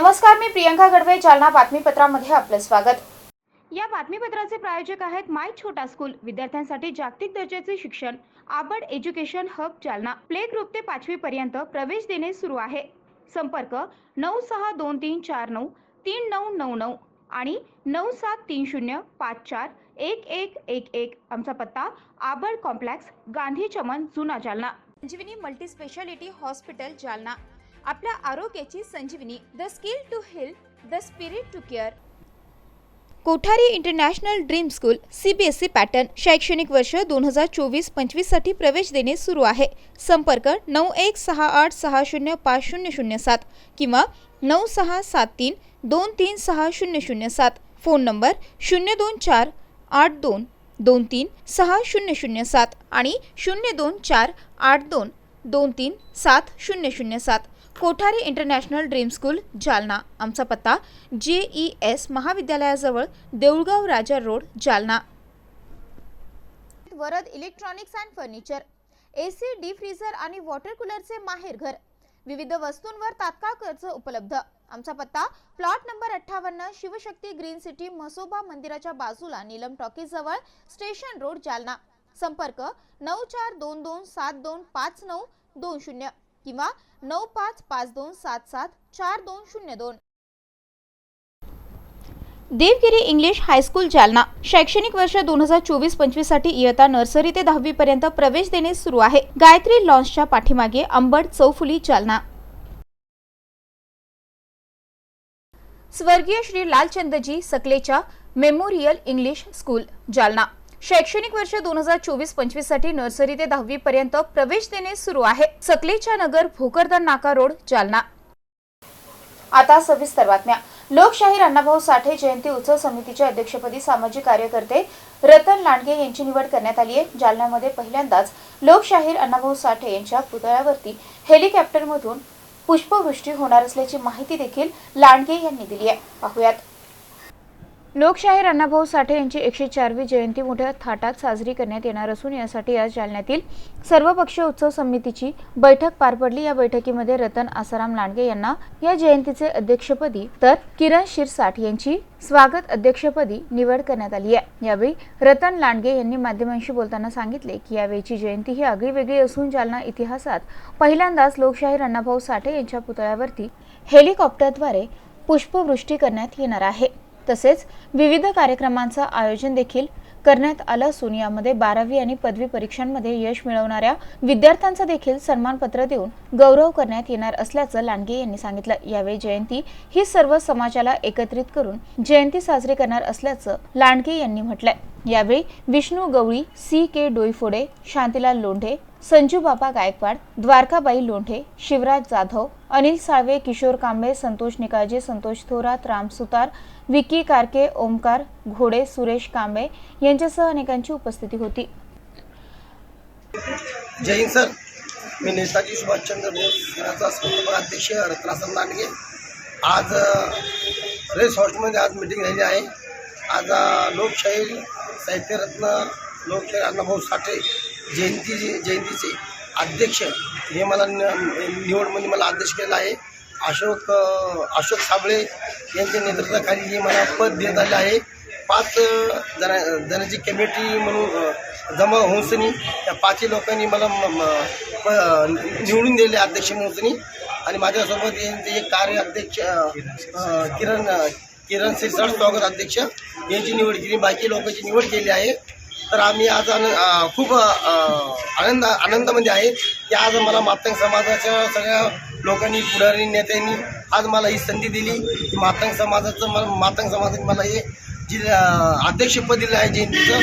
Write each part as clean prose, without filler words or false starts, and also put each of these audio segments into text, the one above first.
नमस्कार, मी प्रियंका गडवे. जालना बातमीपत्रामध्ये आपलं स्वागत. या बातमीपत्राचे प्रायोजक आहेत माय छोटा स्कूल. विद्यार्थ्यांसाठी जागतिक दर्जाचे शिक्षण. Abad education hub Jalna. Play group ते 5वी पर्यंत प्रवेश देणे सुरू आहे. संपर्क 9623493999 आणि 9730541111. आमचा पत्ता आबड कॉम्प्लेक्स, गांधी चमन, जुना Jalna. Sanjeevani multi speciality hospital Jalna. आपल्या आरोग्याची संजीवनी. The skill to heal, the spirit to care. Kothari international dream school CBSE pattern. शैक्षणिक वर्ष 2024-25 साठी प्रवेश देणे सुरू आहे. संपर्क 9168605007 किंवा 9673236007. फोन नंबर 02482236007 आणि 02482237007. Kothari international dream school Jalna. आमचा पत्ता JES महाविद्यालयाजवळ, Deulgaon Raja road, Jalna. Varad electronics and furniture. AC, deep freezer आणि वॉटर कूलरचे माहेर घर. विविध वस्तूंवर तात्काळ कर्ज उपलब्ध. आमचा पत्ता plot number 58, Shivshakti green city, Masoba मंदिराच्या बाजूला, नीलम टॉकीज जवळ, स्टेशन रोड, जालना. संपर्क 9422725920 किंवा 9552774202. Devgiri English high school Jalna. शैक्षणिक वर्ष 2024-25 साठी इयत्ता नर्सरी ते 10वी पर्यंत प्रवेश देणे सुरू आहे. गायत्री लॉन्सच्या पाठीमागे, अंबड चौफुली, जालना. स्वर्गीय Shri Lalchandji Sakalecha memorial English school Jalna. शैक्षणिक वर्ष 2024-25 साठी नर्सरी ते 10वी पर्यंत प्रवेश देणे सुरू आहे. सकलेचा नगर, भोकरदन नाका रोड, जालना. आता सविस्तर बातम्या. लोकशाहीर अण्णाभाऊ साठे जयंती उत्सव समितीचे अध्यक्षपदी सामाजिक कार्यकर्ते रतन लांडगे यांची निवड करण्यात आली आहे. जालन्यामध्ये पहिल्यांदाच लोकशाहीर अण्णाभाऊ साठे यांच्या पुतळ्यावरती हेलिकॉप्टरमधून पुष्पवृष्टी होणार असल्याची माहिती देखील लांडगे यांनी दिली आहे. पाहुयात. लोकशाहीर अण्णाभाऊ साठे यांची 104वी जयंती मोठ्या थाटात साजरी करण्यात येणार असून यासाठी आज जालन्यातील सर्वपक्षीय उत्सव समितीची बैठक पार पडली. या बैठकीमध्ये रतन आसाराम लांडगे यांना या जयंतीचे अध्यक्षपदी तर किरण शिरसाट यांची स्वागत अध्यक्षपदी निवड करण्यात आली आहे. यावेळी रतन लांडगे यांनी माध्यमांशी बोलताना सांगितले की यावेळीची जयंती ही आगळीवेगळी असून जालना इतिहासात पहिल्यांदाच लोकशाहीर अण्णाभाऊ साठे यांच्या पुतळ्यावरती हेलिकॉप्टरद्वारे पुष्पवृष्टी करण्यात येणार आहे. तसेच विविध कार्यक्रमांचं आयोजन देखील करण्यात आलं असून यामध्ये 12वी आणि पदवी परीक्षांमध्ये यश मिळवणाऱ्या विद्यार्थ्यांचा देखील सन्मानपत्र देऊन गौरव करण्यात येणार असल्याचं लांडगे यांनी सांगितलं. यावेळी जयंती ही सर्व समाजाला एकत्रित करून जयंती साजरी करणार असल्याचं लांडगे यांनी म्हटलंय. यावेळी विष्णू गवळी, CK डोईफोडे, शांतीलाल लोंढे, संजू बाबा गायकवाड, द्वारकाबाई लोंढे, शिवराज जाधव, अनिल साळवे, किशोर कांबळे, संतोष निकाळजे, संतोष थोरात, राम सुतार, विकी कारके, ओमकार घोडे, सुरेश कांबळे यांच्यासह अनेकांची उपस्थिती होती. जय हिंद सर. मी नेताजी सुभाषचंद्र बोस सेनाचा संस्थापक अध्यक्ष रत्नासन लांडगे. आज रेस हॉस्टेलमध्ये आज मीटिंग झाली आहे. आज लोकशाहीर साहित्यरत्न लोकशाहीर अण्णाभाऊ साठे जयंतीचे अध्यक्ष हे मला निवडमध्ये मला अध्यक्ष केलं आहे. अशोक साबळे यांच्या नेतृत्वाखाली हे मला पद देण्यात आले आहे. 5 जणांची कमिटी म्हणून जमा होऊसनी त्या 5 लोकांनी मला निवडून दिले अध्यक्ष म्हणून आणि माझ्यासोबत यांचे एक कार्य अध्यक्ष किरण शिरसाट स्वागत अध्यक्ष यांची निवड केली. बाकी लोकांची निवड केली आहे. तर आम्ही आज खूप आनंदामध्ये आहे की आज मला मातंग समाजाच्या सगळ्या लोकांनी, पुढारी, नेत्यांनी आज मला ही संधी दिली की मातंग समाजाने मला हे जी अध्यक्षपद दिलं आहे जयंतीचं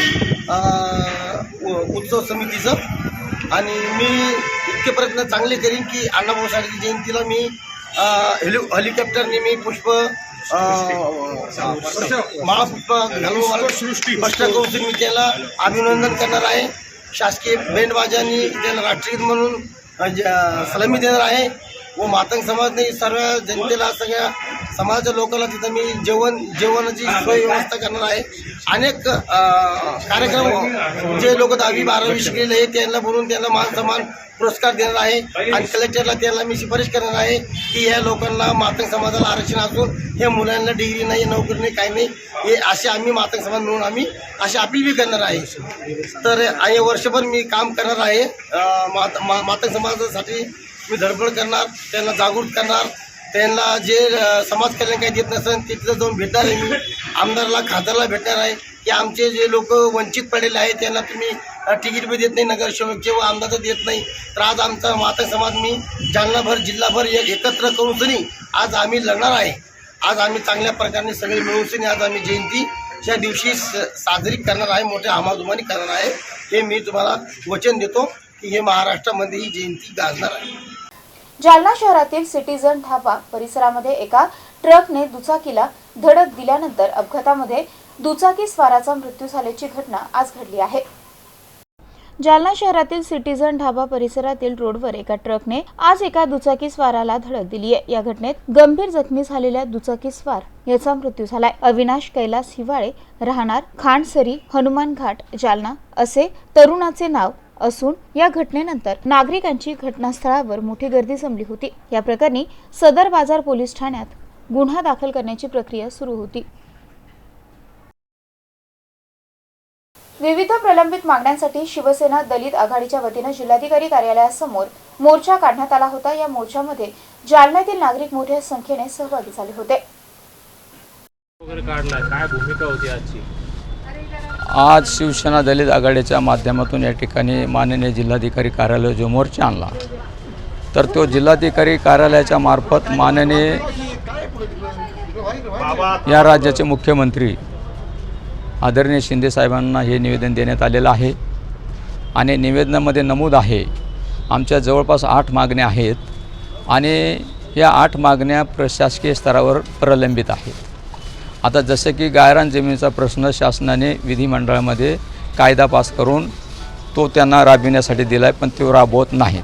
उत्सव समितीचं. आणि मी इतके प्रयत्न चांगले करीन की अण्णाभाऊ साठे जयंतीला मी हेलिकॉप्टरने मी महापुष्प घालून स्पष्ट करून मी त्याला अभिनंदन करणार आहे. शासकीय बँड बाजांनी त्याला राष्ट्रगीत म्हणून सलामी देणार आहे. व मातंग समाजने सर्व जनतेला सगळ्या समाजाच्या लोकांना तिथं मी जेवणाची सोय व्यवस्था करणार आहे. अनेक कार्यक्रम जे लोक 10वी-12वी शिकलेले आहे त्यांना बोलून त्यांना मान सन्मान पुरस्कार देणार आहे आणि कलेक्टरला त्यांना मी शिफारस करणार आहे की या लोकांना मातंग समाजाला आरक्षण असून हे मुलांना डिग्री नाही, नोकरी नाही, काही नाही, हे असे आम्ही मातंग समाज मिळून आम्ही अशी अपील बी करणार आहे. तर आणि वर्षभर मी काम करणार आहे. मातंग समाजासाठी मी धडपड करणार, त्यांना जागृत करणार, त्यांना जे समाज कल्याण काही देत नसेल तिथं जाऊन भेटणार आहे. मी आमदारला खासदारला भेटणार आहे की आमचे जे लोक वंचित पडलेले आहेत त्यांना तुम्ही तिकीट बी देत नाही, नगरसेवकचे व आमदार देत नाही. तर आज आमचा मातंग समाज मी जालनाभर जिल्हाभर एकत्र करून सनी आज आम्ही लढणार आहे. आज आम्ही चांगल्या प्रकारे सगळे मिळून सनी आज आम्ही जयंतीच्या दिवशी साजरी करणार आहे, मोठ्या आमाधुमाने करणार आहे. हे मी तुम्हाला वचन देतो की हे महाराष्ट्रामध्ये ही जयंती गाजणार आहे. जालना शहरातील सिटीझन ढाबा परिसरामध्ये एका ट्रकने दुचाकीला धडक दिल्यानंतर अपघातामध्ये दुचाकी स्वाराचा मृत्यू झाल्याची घटना आज घडली आहे. जालना शहरातील सिटीझन ढाबा परिसरातील रोडवर एका ट्रकने आज एका दुचाकी स्वाराला धडक दिली आहे. या घटनेत गंभीर जखमी झालेल्या दुचाकी स्वार याचा मृत्यू झालाय. अविनाश कैलास हिवाळे, राहणार खांडसरी, हनुमान घाट, जालना असे तरुणाचे नाव असून या घटनेनंतर नागरिकांची घटनास्थळावर मोठी गर्दी जमली होती. या प्रकरणी सदर बाजार पोलीस ठाण्यात गुन्हा दाखल करण्याची प्रक्रिया सुरू होती. विविध प्रलंबित मागण्यांसाठी शिवसेना दलित आघाडीच्या वतीने जिल्हाधिकारी कार्यालयासमोर मोर्चा काढण्यात आला होता. या मोर्चामध्ये जालन्यातील नागरिक मोठ्या संख्येने सहभागी झाले होते. काय भूमिका होती आजची? आज शिवसेना दलित आघाडीच्या माध्यमातून या ठिकाणी माननीय जिल्हाधिकारी कार्यालय जो मोर्चा आणला, तर तो जिल्हाधिकारी कार्यालयाच्या मार्फत माननीय या राज्याचे मुख्यमंत्री आदरणीय शिंदे साहेबांना हे निवेदन देण्यात आलेलं आहे. आणि निवेदनामध्ये नमूद आहे आमच्या जवळपास 8 मागण्या आहेत आणि या 8 मागण्या प्रशासकीय स्तरावर प्रलंबित आहेत. आता जसं की गायरान जमिनीचा प्रश्न शासनाने विधिमंडळामध्ये कायदा पास करून तो त्यांना राबविण्यासाठी दिला आहे, पण तो राबवत नाहीत.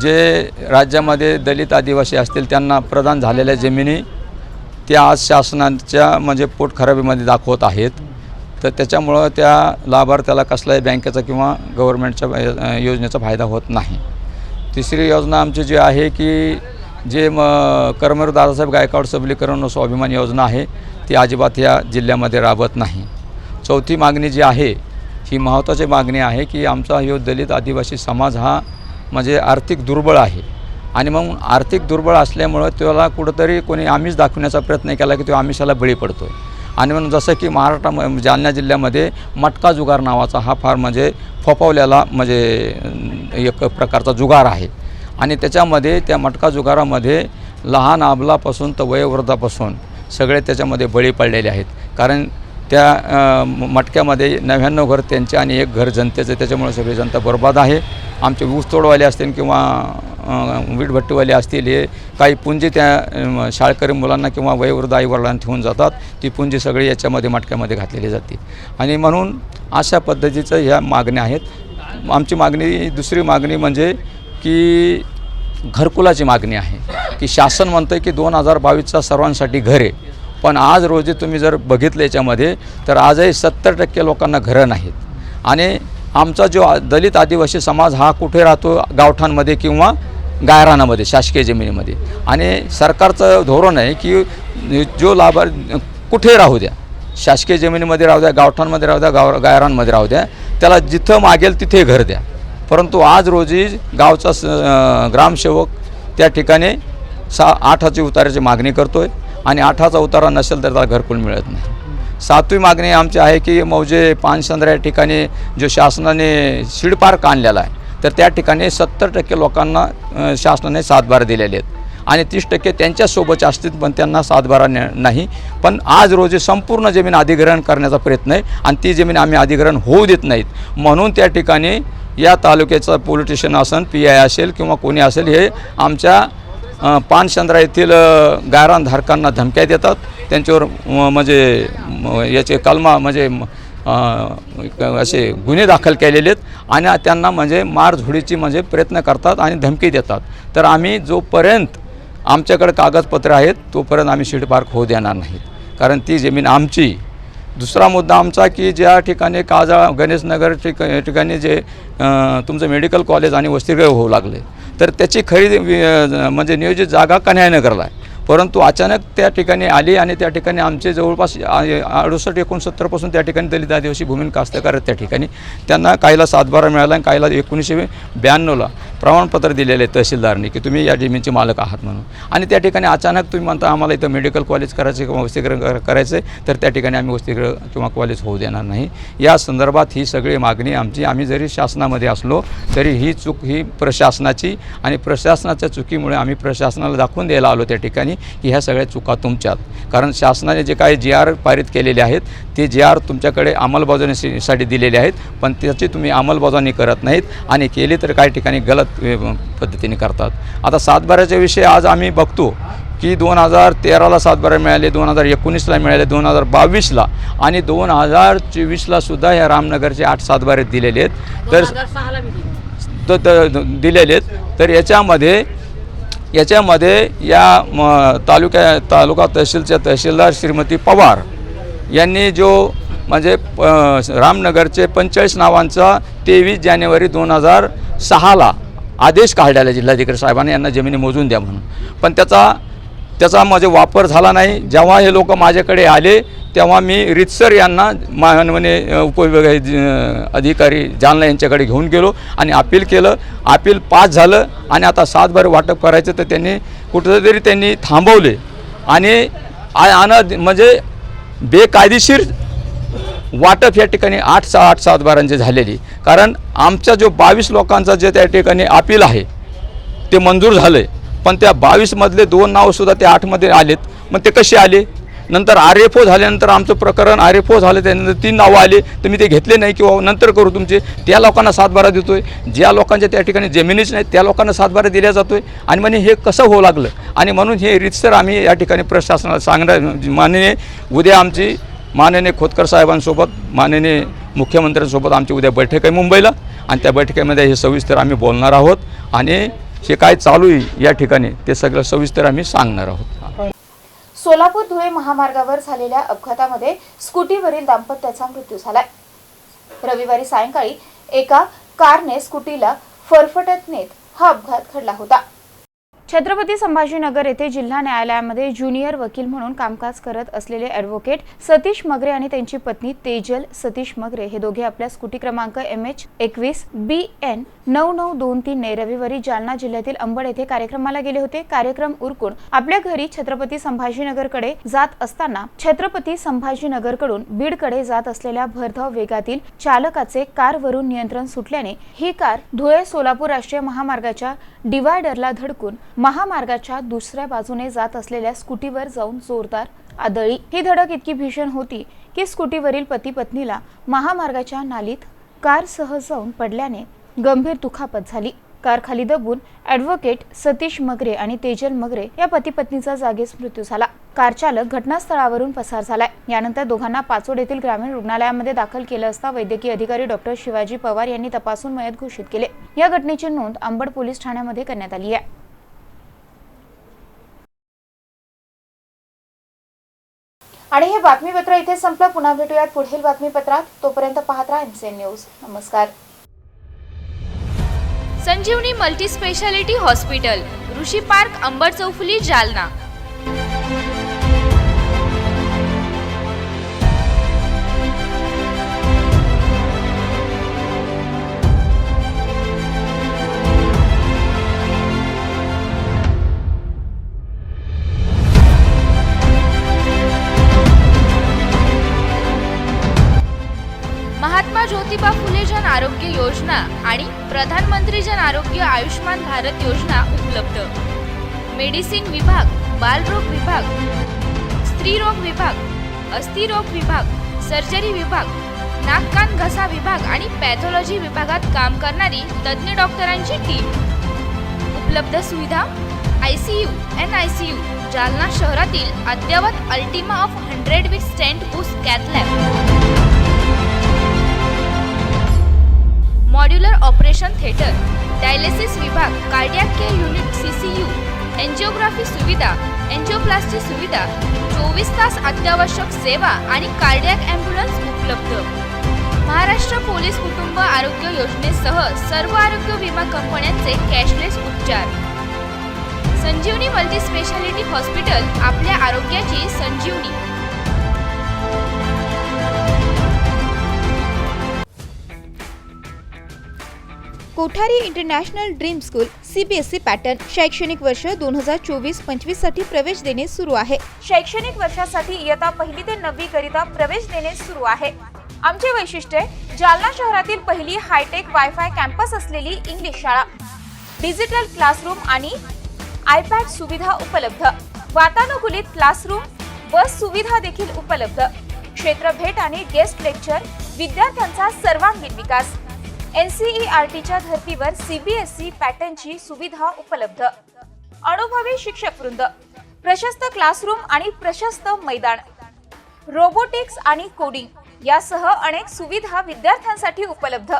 जे राज्यामध्ये दलित आदिवासी असतील त्यांना प्रदान झालेल्या जमिनी त्या आज शासनाच्या म्हणजे पोटखराबीमध्ये दाखवत आहेत. तर त्याच्यामुळं त्या लाभार्थ्याला कसलाही बँकेचा किंवा गव्हर्नमेंटच्या योजनेचा फायदा होत नाही. तिसरी योजना आमची जी आहे की जे कर्मवीर दादासाहेब गायकवाड सबलीकरण व स्वाभिमान योजना आहे ती अजिबात या जिल्ह्यामध्ये राबत नाही. चौथी मागणी जी आहे ही महत्त्वाची मागणी आहे की आमचा हा दलित आदिवासी समाज हा म्हणजे आर्थिक दुर्बळ आहे आणि मग आर्थिक दुर्बळ असल्यामुळं त्याला कुठंतरी कोणी आमिष दाखवण्याचा प्रयत्न केला की तो आमिषाला बळी पडतो. आणि म्हणून जसं की जालना जिल्ह्यामध्ये मटका जुगार नावाचा हा फार म्हणजे फोफावलेला म्हणजे एक प्रकारचा जुगार आहे. आणि त्याच्यामध्ये त्या मटका जुगारामध्ये लहान आबलापासून तर वयोवृद्धापासून सगळे त्याच्यामध्ये बळी पडलेले आहेत. कारण त्या मटक्यामध्ये 99 घर त्यांचे आणि 1 घर जनतेचं, त्याच्यामुळे सगळी जनता बर्बाद आहे. आमचे ऊसतोडवाले असतील किंवा वीटभट्टीवाले असतील हे काही पुंजी त्या शाळकरी मुलांना किंवा वयोवृद्ध आईवडिलांना ठेवून जातात. ती पुंजी सगळी याच्यामध्ये मटक्यामध्ये घातलेली जाते. आणि म्हणून अशा पद्धतीचं ह्या मागण्या आहेत. आमची मागणी दुसरी मागणी म्हणजे की घरकुलाची मागणी आहे की शासन म्हणतं की 2022चा सर्वांसाठी घर आहे, पण आज रोजी तुम्ही जर बघितलं याच्यामध्ये तर आजही 70% लोकांना घरं नाहीत. आणि आमचा जो दलित आदिवासी समाज हा कुठे राहतो, गावठांमध्ये किंवा गायरानामध्ये शासकीय जमिनीमध्ये. आणि सरकारचं धोरण आहे की जो लाभार्थी कुठे राहू द्या, शासकीय जमिनीमध्ये राहू द्या, गावठांमध्ये राहू द्या, गायरांमध्ये राहू द्या, त्याला जिथं मागेल तिथे घर द्या. परंतु आज रोजी गावचा ग्रामसेवक त्या ठिकाणी 8ची उताराची मागणी करतो आहे आणि 8चा उतारा नसेल तर त्याला घरकुल मिळत नाही. 7वी मागणी आमची आहे की मौजे पानशंद्रा या ठिकाणी जो शासनाने सीड पार्क आणलेला आहे तर त्या ठिकाणी 70% लोकांना शासनाने 7 बारा दिलेले आहेत आणि 30% त्यांच्यासोबतचे असतील पण त्यांना 7 बारा नाही. पण आज रोजी संपूर्ण जमीन अधिग्रहण करण्याचा प्रयत्न आहे आणि ती जमीन आम्ही अधिग्रहण होऊ देत नाहीत. म्हणून त्या ठिकाणी या तालुक्याचा पोलिटिशियन असेल, PI असेल किंवा कोणी असेल हे आमच्या पानशंद्रा येथील गायरानधारकांना धमक्या देतात. त्यांच्यावर म्हणजे याचे कलमा म्हणजे असे गुन्हे दाखल केलेले आहेत आणि त्यांना म्हणजे मारझोडीची म्हणजे प्रयत्न करतात आणि धमकी देतात. तर आम्ही जोपर्यंत आमच्याकडे कागदपत्र आहेत तोपर्यंत आम्ही सीड पार्क होऊ देणार नाहीत, कारण ती जमीन आमची. दुसरा मुद्दा आमचा की ज्या ठिकाणी काजळ गणेशनगर ठिकाणी जे तुमचं मेडिकल कॉलेज आणि वसतिगृह होऊ लागले, तर त्याची खरी म्हणजे नियोजित जागा कन्हैयानगरला आहे, परंतु अचानक त्या ठिकाणी आली आणि त्या ठिकाणी आमचे जवळपास 68-69 त्या ठिकाणी दलित आदिवासी भूमिहीन कास्तकार आहेत. त्या ठिकाणी त्यांना काहीला 7/12 मिळाला आणि काहीला 1992ला प्रमाणपत्र दिलेले आहे तहसीलदारनी की तुम्ही या जमिनीचे मालक आहात म्हणून. आणि त्या ठिकाणी अचानक तुम्ही म्हणता आम्हाला इथं मेडिकल कॉलेज करायचं किंवा वसतिगृह करायचं आहे, तर त्या ठिकाणी आम्ही वसतिगृह किंवा कॉलेज होऊ देणार नाही. या संदर्भात ही सगळी मागणी आमची. आम्ही जरी शासनामध्ये असलो तरी ही चूक ही प्रशासनाची आणि प्रशासनाच्या चुकीमुळे आम्ही प्रशासनाला दाखवून द्यायला आलो त्या ठिकाणी की ह्या सगळ्या चुका तुमच्यात. कारण शासनाने जे काही GR पारित केलेले आहेत ते GR तुमच्याकडे अंमलबजावणीसाठी दिलेले आहेत, पण त्याची तुम्ही अंमलबजावणी करत नाहीत आणि केली तर काही ठिकाणी गलत पद्धतीने करतात. आता 7/12च्या विषयी आज आम्ही बघतो की 2013ला 7/12 मिळाले, 2019ला मिळाले, 2022ला आणि 2024ला सुद्धा ह्या रामनगरचे 8 7/12 दिलेले आहेत. तर दिलेले आहेत. तर याच्यामध्ये या तालुका तहसीलच्या तहसीलदार श्रीमती पवार यांनी जो म्हणजे रामनगरचे 45 नावांचा 23 जानेवारी 2006ला आदेश काढलेला जिल्हाधिकारी साहेबांनी यांना जमिनी मोजून द्या म्हणून, पण त्याचा म्हणजे वापर झाला नाही. जेव्हा हे लोक माझ्याकडे आले तेव्हा मी रितसर यांना माननीय उपविभागीय अधिकारी जालना यांच्याकडे घेऊन गेलो आणि अपील केलं. अपील पास झालं आणि आता 7/12 वाटप करायचं तर त्यांनी कुठंतरी त्यांनी थांबवले आणि म्हणजे बेकायदेशीर वाटप या ठिकाणी 8 7/12 झालेली. कारण आमचा जो 22 लोकांचा जे त्या ठिकाणी अपील आहे ते मंजूर झालं आहे, पण त्या 22मधले 2 नावसुद्धा त्या 8मध्ये आलेत. मग ते कसे आले? नंतर RFO झाल्यानंतर आमचं प्रकरण RFO झालं, त्यानंतर 3 नावं आले तर मी ते घेतले नाही किंवा नंतर करू तुमचे. त्या लोकांना 7/12 देतोय, ज्या लोकांच्या त्या ठिकाणी जमिनीच नाही त्या लोकांना 7/12 दिल्या जातोय. आणि म्हणे हे कसं होऊ लागलं? आणि म्हणून हे रितसर आम्ही या ठिकाणी प्रशासनाला सांगणार. माननीय उद्या आमची माननीय खोतकर साहेबांसोबत माननीय मुख्यमंत्र्यांसोबत आमची उद्या बैठक आहे मुंबईला आणि त्या बैठकीमध्ये हे सविस्तर आम्ही बोलणार आहोत आणि हे काय चालू आहे या ठिकाणी ते सगळं सविस्तर आम्ही सांगणार आहोत. सोलापूर धुळे महामार्गावर झालेल्या अपघातामध्ये स्कूटीवरील दाम्पत्याचा मृत्यू झालाय. रविवारी सायंकाळी एका कारने स्कूटीला फरफटत नेत हा अपघात घडला होता. छत्रपती संभाजीनगर येथे जिल्हा न्यायालयामध्ये ज्युनियर वकील म्हणून कामकाज करत असलेले ॲडव्होकेट सतीश मगरे आणि त्यांची पत्नी तेजल सतीश मगरे हे दोघे आपल्या स्कूटी क्रमांक MH21BN 9923 ने रविवारी जालना जिल्ह्यातील अंबड येथे कार्यक्रमाला गेले होते. कार्यक्रम उरकून आपल्या घरी छत्रपती संभाजीनगरकडे जात असताना छत्रपती संभाजीनगरकडून बीडकडे जात असलेल्या भरधाव वेगातील चालकाचे कारवरून नियंत्रण सुटल्याने ही कार धुळे सोलापूर राष्ट्रीय महामार्गाच्या डिवायडरला धडकून महामार्गाच्या दुसऱ्या बाजूने जात असलेल्या स्कूटीवर जाऊन जोरदार आदळली. ही धडक इतकी भीषण होती की स्कूटीवरील पती पत्नीला महामार्गाच्या नालीत कारसह जाऊन पडल्याने गंभीर दुखापत झाली. कार खाली दबून ॲडव्होकेट सतीश मगरे आणि तेजल मगरे या पती पत्नीचा जागीच मृत्यू झाला. कार चालक घटनास्थळावरून पसार झालाय. यानंतर दोघांना पाचोड येथील ग्रामीण रुग्णालयामध्ये दाखल केलं असता वैद्यकीय अधिकारी डॉक्टर शिवाजी पवार यांनी तपासून मयत घोषित केले. या घटनेची नोंद अंबड पोलीस ठाण्यामध्ये करण्यात आली आहे. आणि हे बातमीपत्र इथे संपलं. पुन्हा भेटूयात पुढील बातमीपत्रात. तोपर्यंत पाहत राहा MCN न्यूज. नमस्कार. संजीवनी मल्टी स्पेशालिटी हॉस्पिटल, ऋषी पार्क, अंबड चौफुली, जालना. महात्मा ज्योतिबा फुले जन आरोग्य योजना आणि प्रधानमंत्री जन आरोग्य आयुष्मान भारत योजना उपलब्ध. मेडिसिन विभाग, बालरोग विभाग, स्त्रीरोग विभाग, अस्थिरोग विभाग, सर्जरी विभाग, नाक कान घसा विभाग आणि पॅथॉलॉजी विभागात काम करणारी तज्ञ डॉक्टरांची टीम. उपलब्ध सुविधा ICU, NICU, जालना शहरातील अद्ययावत Ultima of 100 with stent boost cath lab. Modular operation theatre, dialysis विभाग, cardiac care unit CCU, angiography सुविधा, एंजिओप्लास्टी सुविधा, 24 तास अत्यावश्यक सेवा आणि कार्डियाक ॲम्ब्युलन्स उपलब्ध. महाराष्ट्र पोलीस कुटुंब आरोग्य योजनेसह सर्व आरोग्य विमा कंपन्यांचे कॅशलेस उपचार. संजीवनी मल्टी स्पेशालिटी हॉस्पिटल, आपल्या आरोग्याची संजीवनी. Kothari international dream school CBSE pattern शैक्षणिक वर्ष 2024-25 साठी प्रवेश देणे सुरू आहे. शैक्षणिक वर्षासाठी इयत्ता 1 ते 9वी करिता प्रवेश देणे सुरू आहे. आमचे वैशिष्ट्य जालना शहरातील पहिली हायटेक वायफाय कॅम्पस असलेली इंग्लिश शाळा, डिजिटल क्लासरूम आणि iPad सुविधा उपलब्ध, वातानुकूलित क्लासरूम, बस सुविधा देखील उपलब्ध, क्षेत्र भेट आणि गेस्ट लेक्चर, विद्यार्थ्यांचा सर्वांगीण विकास. NCERTच्या धर्तीवर CBSE पॅटर्नची सुविधा उपलब्ध, अनुभवी शिक्षक वृंद, प्रशस्त क्लासरूम आणि प्रशस्त मैदान, रोबोटिक्स आणि कोडिंग यासह अनेक सुविधा विद्यार्थ्यांसाठी उपलब्ध.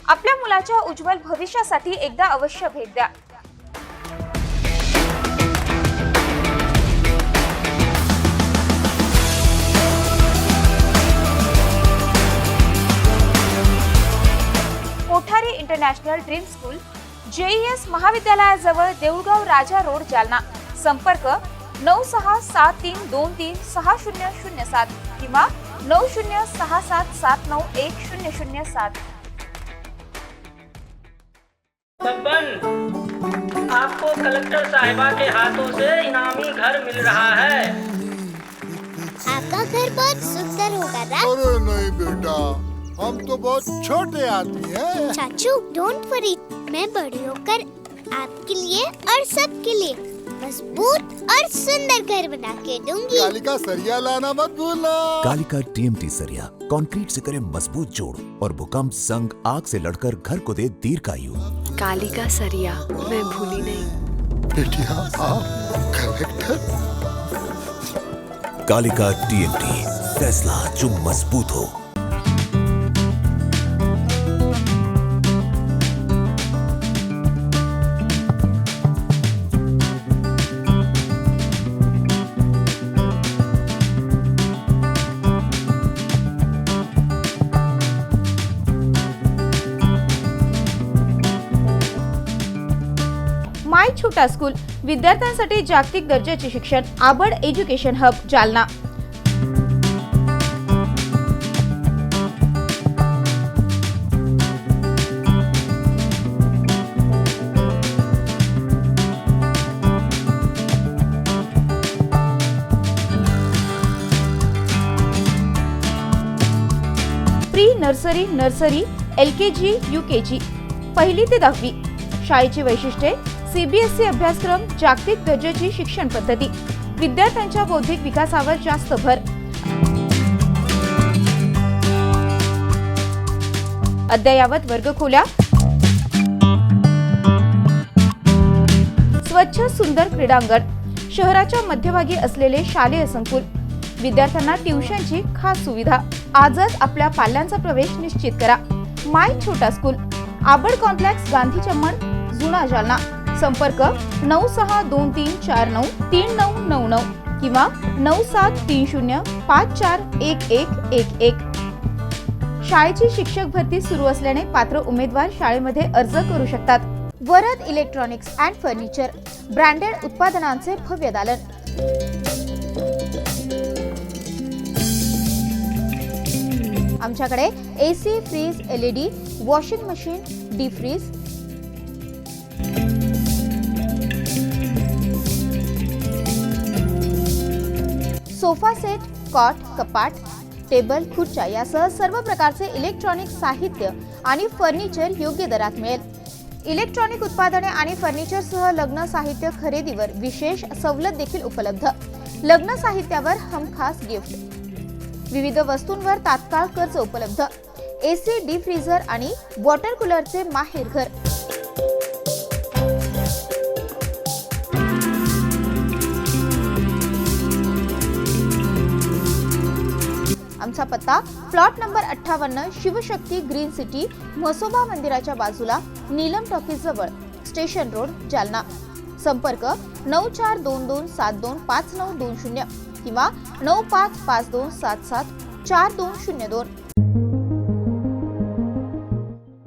आपल्या मुलाच्या उज्ज्वल भविष्यासाठी एकदा अवश्य भेट द्या. Kothari international dream school, JES महाविद्यालयाजवळ, देऊळगाव राजा रोड, जालना. संपर्क 9673236007 किंवा 9067791007. आपको कलेक्टर साहिबा के हाथों से इनामी घर मिल रहा है. आपका घर बहुत सुंदर होगा ना? अरे नहीं बेटा, हम तो बहुत छोटे आदमी हैं। चाचू डोंट वरी, मैं बड़ी होकर आपके लिए और सबके लिए मजबूत और सुंदर घर बना के दूंगी. कालिका सरिया लाना मत भूलना. कालिका TMT सरिया कंक्रीट से करे मजबूत जोड़ और भूकंप संग आग से लड़कर घर को दे दीर्घायु. कालिका सरिया मैं भूली नहीं. बेटिया आप कलेक्टर. कालिका TMT, फैसला जो मजबूत हो. माय छोटा स्कूल, विद्यार्थ्यांसाठी जागतिक दर्जाचे शिक्षण, Abad education hub, Jalna. Pre nursery, nursery, LKG, UKG, 1 ते 10वी. शाळेची वैशिष्ट्ये: CBSE अभ्यासक्रम, जागतिक दर्जाची शिक्षण पद्धती, विद्यार्थ्यांच्या बौद्धिक विकासावर जास्त भर. अद्ययावत वर्गखोल्या, स्वच्छ सुंदर क्रीडांगण, शहराच्या मध्यभागी असलेले शालेय संकुल, विद्यार्थ्यांना ट्युशनची खास सुविधा. आजच आपल्या पाल्यांचा प्रवेश निश्चित करा. माय छोटा स्कूल, आबड कॉम्प्लेक्स, गांधी चम्मण, जुना, जालना. संपर्क 9623493999 किंवा 9730541111. शाळेची शिक्षक भरती सुरू असल्याने पात्र उमेदवार शाळेमध्ये अर्ज करू शकतात. Varad electronics and furniture, branded उत्पादनांचे भव्य दालन. आमच्याकडे AC, fridge, LED, washing machine, deep freeze, sofa set, cot, कपाट, टेबल, खुर्च्या यासह सर्व प्रकारचे इलेक्ट्रॉनिक साहित्य आणि फर्निचर योग्य दरात मिळेल. इलेक्ट्रॉनिक उत्पादने आणि फर्निचरसह लग्न साहित्य खरेदीवर विशेष सवलत देखील उपलब्ध. लग्न साहित्यावर हमखास गिफ्ट. विविध वस्तूंवर तात्काळ कर्ज उपलब्ध. AC, डीप फ्रीझर आणि वॉटर कूलरचे माहेर घर. आमचा पत्ता plot number 58 Shivshakti green city Mhasoba मंदिराच्या बाजूला नीलम टॉकीज जवळ स्टेशन रोड जालना. संपर्क 9422725920 किंवा 9552774202.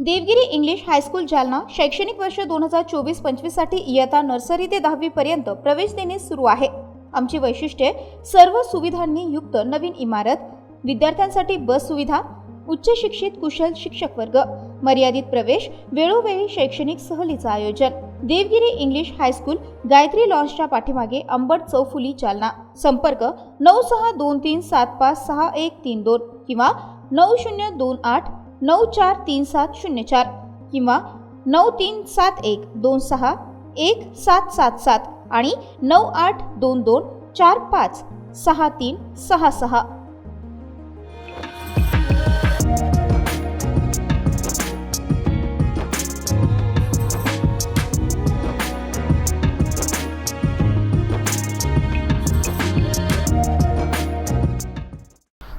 देवगिरी इंग्लिश हायस्कूल जालना शैक्षणिक वर्ष 2024-25 साठी इयत्ता नर्सरी ते 10वी पर्यंत प्रवेश देणे सुरू आहे. आमची वैशिष्ट्ये सर्व सुविधांनी युक्त नवीन इमारत, विद्यार्थ्यांसाठी बस सुविधा, उच्च शिक्षित कुशल शिक्षक वर्ग, मर्यादित प्रवेश, वेळोवेळी शैक्षणिक सहलीचं आयोजन. देवगिरी इंग्लिश हायस्कूल गायत्री लॉन्सच्या पाठीमागे अंबड चौफुली जालना. संपर्क 9623756132 किंवा 9028943704 किंवा 9371261777 आणि 9822456366.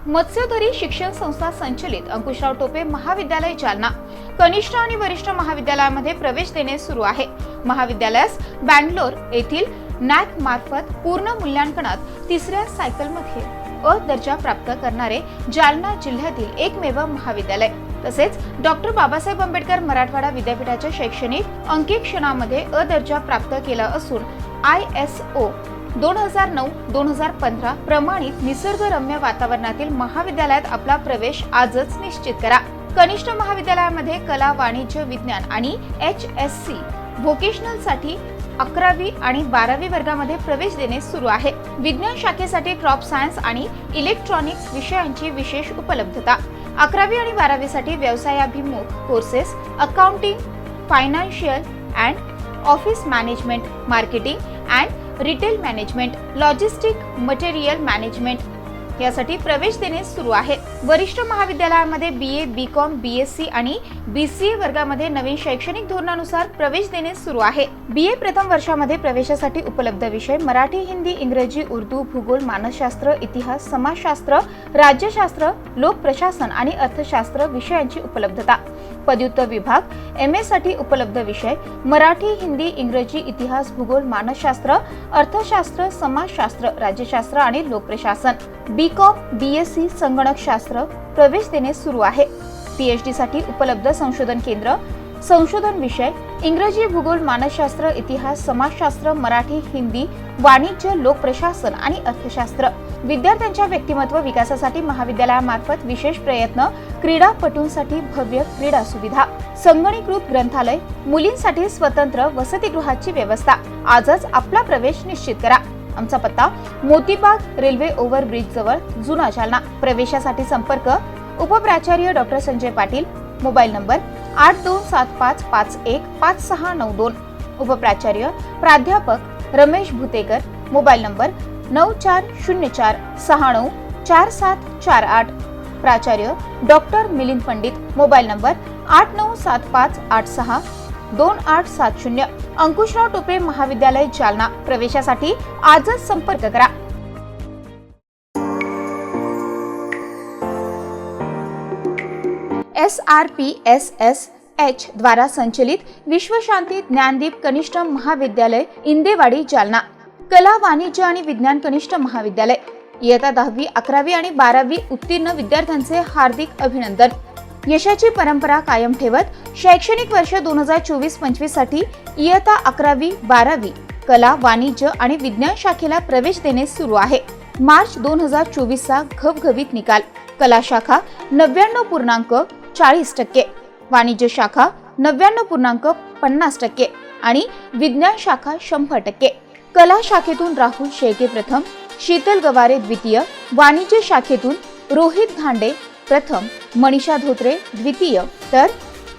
मत्स्यधरी शिक्षण संस्था संचलित अंकुशराव टोपे महाविद्यालय जालना कनिष्ठ आणि वरिष्ठ महाविद्यालयामध्ये प्रवेश देणे सुरू आहे. महाविद्यालयास बँगलोर येथील नॅक मार्फत पूर्ण मूल्यांकनात 3ऱ्या सायकलमध्ये अ दर्जा प्राप्त करणारे जालना जिल्ह्यातील एकमेव महाविद्यालय. तसेच डॉक्टर बाबासाहेब आंबेडकर मराठवाडा विद्यापीठाच्या शैक्षणिक अंकेक्षणामध्ये अ दर्जा प्राप्त केला असून ISO 2009-2015 प्रमाणित निसर्गरम्य वातावरणातील महाविद्यालयात आपला प्रवेश आजच निश्चित करा. कनिष्ठ महाविद्यालयामध्ये कला, वाणिज्य, विज्ञान आणि HSC व्होकेशनल साठी 11वी आणि 12वी वर्गामध्ये प्रवेश देणे सुरू आहे. विज्ञान शाखेसाठी क्रॉप सायन्स आणि इलेक्ट्रॉनिक्स विषयांची विशेष उपलब्धता. 11वी आणि 12वी साठी व्यवसायाभिमुख courses, accounting, financial and office management, marketing and retail management, logistic, material management यासाठी प्रवेश देणे सुरू आहे. वरिष्ठ महाविद्यालयामध्ये BA, BCom, BSc आणि BCA वर्गामध्ये नवीन शैक्षणिक धोरणानुसार प्रवेश देणे सुरू आहे. BA प्रथम वर्षामध्ये प्रवेशासाठी उपलब्ध विषय मराठी, हिंदी, इंग्रजी, उर्दू, भूगोल, मानसशास्त्र, इतिहास, समाजशास्त्र, राज्यशास्त्र, लोकप्रशासन आणि अर्थशास्त्र विषयांची उपलब्धता. पदव्युत्तर विभाग MA साठी उपलब्ध विषय मराठी, हिंदी, इंग्रजी, इतिहास, भूगोल, मानसशास्त्र, अर्थशास्त्र, समाजशास्त्र, राज्यशास्त्र आणि लोकप्रशासन. BCom, BSc संगणकशास्त्र प्रवेश देणे सुरू आहे. PhD साठी उपलब्ध संशोधन केंद्र, संशोधन विषय इंग्रजी, भूगोल, मानसशास्त्र, इतिहास, समाजशास्त्र, मराठी, हिंदी, वाणिज्य, लोकप्रशासन आणि अर्थशास्त्र. विद्यार्थ्यांच्या व्यक्तिमत्व विकासासाठी महाविद्यालयामार्फत विशेष प्रयत्न, क्रीडापटूंसाठी भव्य क्रीडा सुविधा, संगणकीकृत ग्रंथालय, मुलींसाठी स्वतंत्र वसतिगृहाची व्यवस्था. आजच आपला प्रवेश निश्चित करा. आमचा पत्ता मोतीबाग रेल्वे ओव्हरब्रिज जवळ जुना जालना. प्रवेशासाठी संपर्क उपप्राचार्य doctor Sanjay Patil, mobile number 8275515692. उपप्राचार्य प्राध्यापक रमेश भुतेकर, मोबाईल नंबर 9404694748. प्राचार्य doctor Milind Pandit, mobile number 8975862870. Ankushrao Tope महाविद्यालय जालना. प्रवेशासाठी आजच संपर्क करा. SRPSSH द्वारा संचलित विश्वशांती ज्ञानदीप कनिष्ठ महाविद्यालय इंदेवाडी जालना. कला, वाणिज्य आणि विज्ञान कनिष्ठ महाविद्यालय. इयत्ता 10वी, 11वी आणि 12वी उत्तीर्ण विद्यार्थ्यांचे हार्दिक अभिनंदन. यशाची परंपरा कायम ठेवत शैक्षणिक वर्ष 2024-25 साठी इयत्ता 11वी, 12वी कला, वाणिज्य आणि विज्ञान शाखेला प्रवेश देणे सुरू आहे. मार्च 2024 चा घवघवीत निकाल. कला शाखा 99.40%, वाणिज्य शाखा 99.50% आणि विज्ञान शाखा 100%. कला शाखेतून राहुल शेळके प्रथम, शीतल गवारे द्वितीय, वाणिज्य शाखेतून रोहित घांडे प्रथम, मनीषा धोत्रे द्वितीय, तर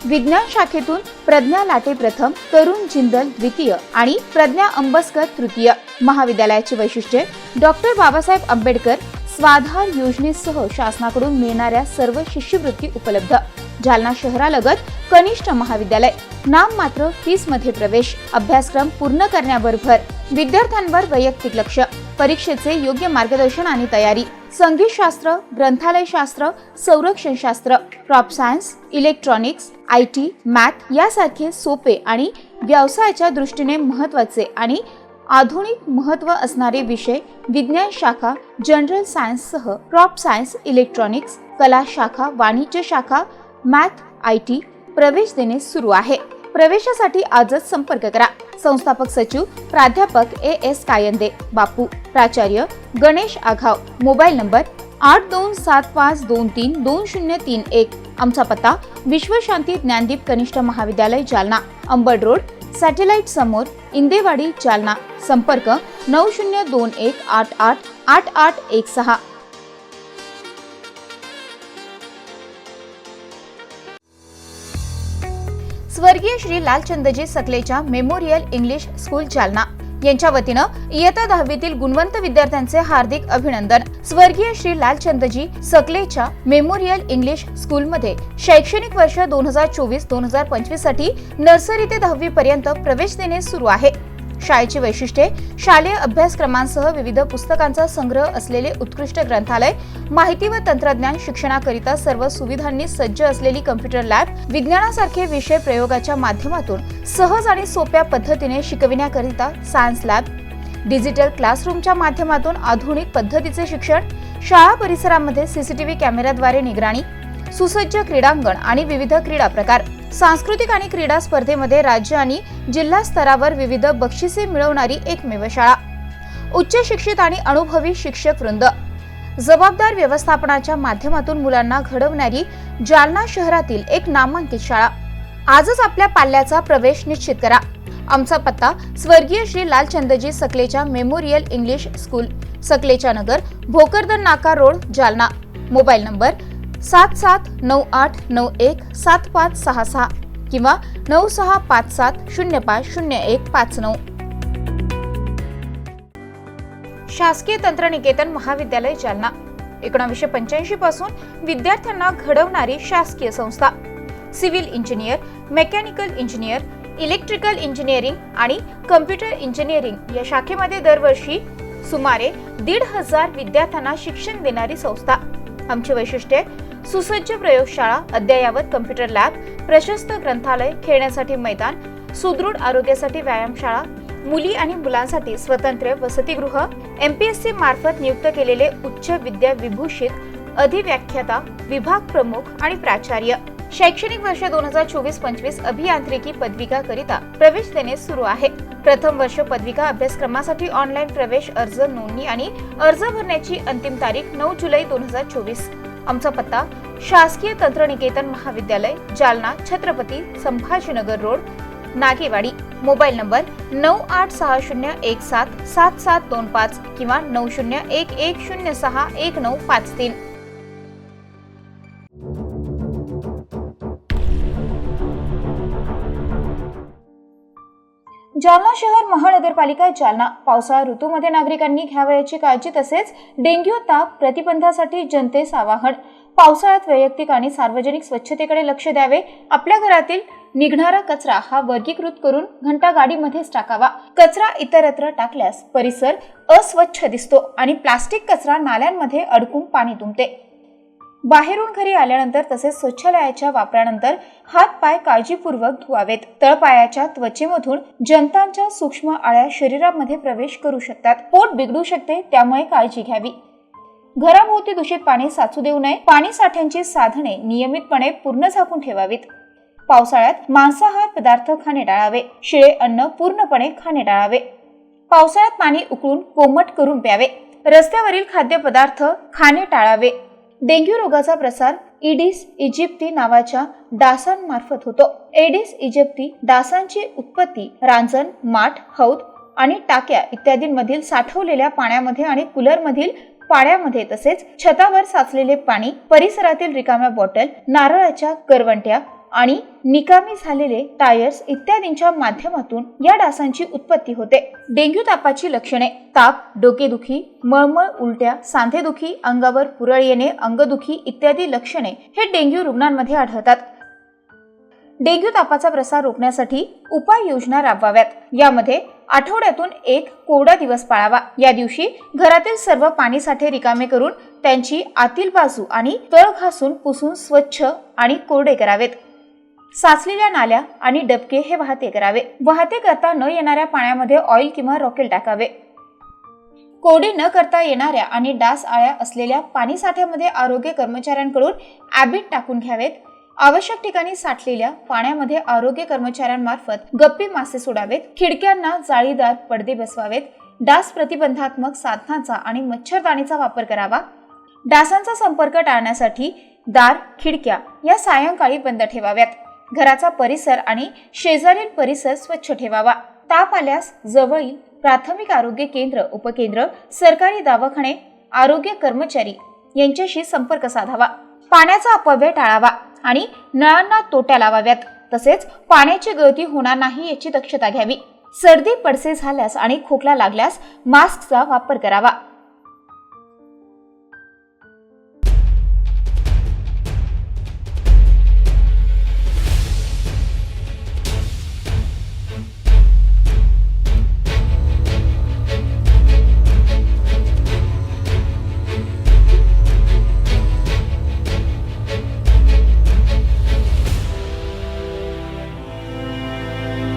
विज्ञान शाखेतून प्रज्ञा लाटे प्रथम, तरुण जिंदल द्वितीय आणि प्रज्ञा अंबस्कर तृतीय. महाविद्यालयाची वैशिष्ट्ये: डॉक्टर बाबासाहेब आंबेडकर स्वाधार योजनेसह शासनाकडून मिळणाऱ्या सर्व शिष्यवृत्ती उपलब्ध. जालना शहरालगत कनिष्ठ महाविद्यालय. नाममात्र फीसमध्ये प्रवेश. अभ्यासक्रम पूर्ण करण्यावर भर. विद्यार्थ्यांवर वैयक्तिक लक्ष. परीक्षेचे योग्य मार्गदर्शन आणि तयारी. संगीतशास्त्र, ग्रंथालयशास्त्र, संरक्षणशास्त्र, crop science, electronics, IT, math यासारखे सोपे आणि व्यवसायाच्या दृष्टीने महत्त्वाचे आणि आधुनिक महत्त्व असणारे विषय, विज्ञान शाखा, जनरल सायन्ससह क्रॉप सायन्स, इलेक्ट्रॉनिक्स, कला शाखा, वाणिज्य शाखा, मॅथ, IT प्रवेश देणे सुरू आहे. प्रवेशासाठी आजच संपर्क करा. संस्थापक सचिव प्राध्यापक AS कायंदे, बापू, प्राचार्य गणेश आघाव. Mobile number 8275232031. आमचा पत्ता विश्वशांती ज्ञानदीप कनिष्ठ महाविद्यालय जालना, अंबड रोड, सॅटेलाइट समोर, इंदेवाडी, जालना. संपर्क 9021888816. स्वर्गीय Shri Lalchandji Sakalecha memorial English school Jalna यांच्या वतीनं इयत्ता 10वीतील गुणवंत विद्यार्थ्यांचे हार्दिक अभिनंदन. स्वर्गीय श्री लालचंदजी सकलेच्या मेमोरियल इंग्लिश स्कूलमध्ये शैक्षणिक वर्ष 2024-2025 साठी नर्सरी ते 10वी पर्यंत प्रवेश देणे सुरू आहे. शाळेची वैशिष्ट्ये: शालेय अभ्यासक्रमांसह विविध पुस्तकांचा संग्रह असलेले उत्कृष्ट ग्रंथालय, माहिती व तंत्रज्ञान शिक्षणाकरिता सर्व सुविधांनी सज्ज असलेली कम्प्युटर लॅब, विज्ञानासारखे विषय प्रयोगाच्या माध्यमातून सहज आणि सोप्या पद्धतीने शिकविण्याकरिता सायन्स लॅब, डिजिटल क्लासरूमच्या माध्यमातून आधुनिक पद्धतीचे शिक्षण, शाळा परिसरामध्ये CCTV कॅमेऱ्याद्वारे निगराणी, सुसज्ज क्रीडांगण आणि विविध क्रीडा प्रकार, सांस्कृतिक आणि क्रीडा स्पर्धेमध्ये राज्य आणि जिल्हा स्तरावर विविध बक्षिसे मिळवणारी एकमेव शाळा, उच्च शिक्षित आणि अनुभवी शिक्षक वृंद, जबाबदार व्यवस्थापनाच्या माध्यमातून मुलांना घडवणारी जालना शहरातील एक नामांकित शाळा. आजच आपल्या पाल्याचा प्रवेश निश्चित करा. आमचा पत्ता स्वर्गीय Shri Lalchandji Sakalecha memorial English school, सकलेच्या नगर, भोकरदन नाका रोड, जालना. मोबाईल नंबर 7798917566 किंवा 9657050159. शासकीय तंत्रनिकेतन महाविद्यालय जालना 1985 पासून विद्यार्थ्यांना घडवणारी शासकीय संस्था. Civil engineer, mechanical engineer, electrical engineering आणि कम्प्युटर इंजिनिअरिंग या शाखेमध्ये दरवर्षी सुमारे 1,500 विद्यार्थ्यांना शिक्षण देणारी संस्था. आमची वैशिष्ट्ये: सुसज्ज प्रयोगशाळा, अद्ययावत कम्प्युटर लॅब, प्रशस्त ग्रंथालय, खेळण्यासाठी मैदान, सुदृढ आरोग्यासाठी व्यायामशाळा, मुली आणि मुलांसाठी स्वतंत्र वसतिगृह, MPSC मार्फत नियुक्त केलेले उच्च विद्या विभूषित अधिव्याख्याता, विभाग प्रमुख आणि प्राचार्य. शैक्षणिक वर्ष 2024-25 अभियांत्रिकी पदविका करिता प्रवेश देणे सुरू आहे. प्रथम वर्ष पदविका अभ्यासक्रमासाठी ऑनलाईन प्रवेश अर्ज नोंदणी आणि अर्ज भरण्याची अंतिम तारीख 9 जुलै 2024. आमचा पत्ता शासकीय तंत्रनिकेतन महाविद्यालय Jalna, Chhatrapati Sambhajinagar road, Nagewadi. Mobile number 9860177725 किंवा 9011061953. जालना शहर महानगरपालिका जालना पावसाळा ऋतूमध्ये नागरिकांनी घ्यावयाची काळजी तसेच डेंग्यू ताप प्रतिबंधासाठी जनतेस आवाहन. पावसाळ्यात वैयक्तिक आणि सार्वजनिक स्वच्छतेकडे लक्ष द्यावे. आपल्या घरातील निघणारा कचरा हा वर्गीकृत करून घंटा गाडीमध्येच टाकावा. कचरा इतरत्र टाकल्यास परिसर अस्वच्छ दिसतो आणि प्लास्टिक कचरा नाल्यांमध्ये अडकून पाणी तुंबते. बाहेरून घरी आल्यानंतर तसेच शौचालयाच्या वापरानंतर हात पाय काळजीपूर्वक धुवावेत. तळपायाच्या त्वचेमधून जंतांच्या सूक्ष्म आळ्या शरीरामध्ये प्रवेश करू शकतात. पोट बिघडू शकते, त्यामुळे काळजी घ्यावी. घराभोवती दूषित पाणी साचू देऊ नये. पाणी साठ्यांची साधने नियमितपणे पूर्ण झाकून ठेवावीत. पावसाळ्यात मांसाहार पदार्थ खाणे टाळावे. शिळे अन्न पूर्णपणे खाणे टाळावे. पावसाळ्यात पाणी उकळून कोमट करून प्यावे. रस्त्यावरील खाद्यपदार्थ खाणे टाळावे. डेंग्यू रोगाचा प्रसार इडिस इजिप्ती नावाच्या डासांमार्फत होतो. एडिस इजिप्ती डासांची उत्पत्ती रांजण, माठ, हौद आणि टाक्या इत्यादींमधील साठवलेल्या पाण्यामध्ये आणि कूलरमधील पाण्यामध्ये तसेच छतावर साचलेले पाणी, परिसरातील रिकाम्या बॉटल, नारळाच्या करवंट्या आणि निकामी झालेले टायर्स इत्यादींच्या माध्यमातून या डासांची उत्पत्ती होते. डेंग्यू तापाची लक्षणे: ताप, डोकेदुखी, मळमळ, उलट्या, सांधेदुखी, अंगावर पुरळ येणे, अंगदुखी इत्यादी लक्षणे हे डेंग्यू रुग्णांमध्ये आढळतात. डेंग्यू तापाचा प्रसार रोखण्यासाठी उपाययोजना राबवाव्यात. यामध्ये आठवड्यातून एक कोरडा दिवस पाळावा. या दिवशी घरातील सर्व पाणी साठे रिकामे करून त्यांची आतील बाजू आणि तळ घासून पुसून स्वच्छ आणि कोरडे करावेत. साचलेल्या नाल्या आणि डबके हे वाहते करावे. वाहते करता न येणाऱ्या पाण्यामध्ये ऑइल किंवा रॉकेल टाकावे. कोरडे न करता येणाऱ्या आणि डास आळ्या असलेल्या पाणी साठ्यामध्ये आरोग्य कर्मचाऱ्यांकडून ॲबिट टाकून घ्यावेत. आवश्यक ठिकाणी साठलेल्या पाण्यामध्ये आरोग्य कर्मचाऱ्यांमार्फत गप्पी मासे सोडावेत. खिडक्यांना जाळीदार पडदे बसवावेत. डास प्रतिबंधात्मक साधनांचा आणि मच्छरदाणीचा वापर करावा. डासांचा संपर्क टाळण्यासाठी दार, खिडक्या या सायंकाळी बंद ठेवाव्यात. घराचा परिसर आणि शेजारील परिसर स्वच्छ ठेवावा. ताप आल्यास जवळील प्राथमिक आरोग्य केंद्र, उपकेंद्र, सरकारी दवाखाने, आरोग्य कर्मचारी यांच्याशी संपर्क साधावा. पाण्याचा अपव्यय टाळावा आणि नळांना तोट्या लावाव्यात. तसेच पाण्याची गळती होणार नाही याची दक्षता घ्यावी. सर्दी पडसे झाल्यास आणि खोकला लागल्यास मास्कचा वापर करावा.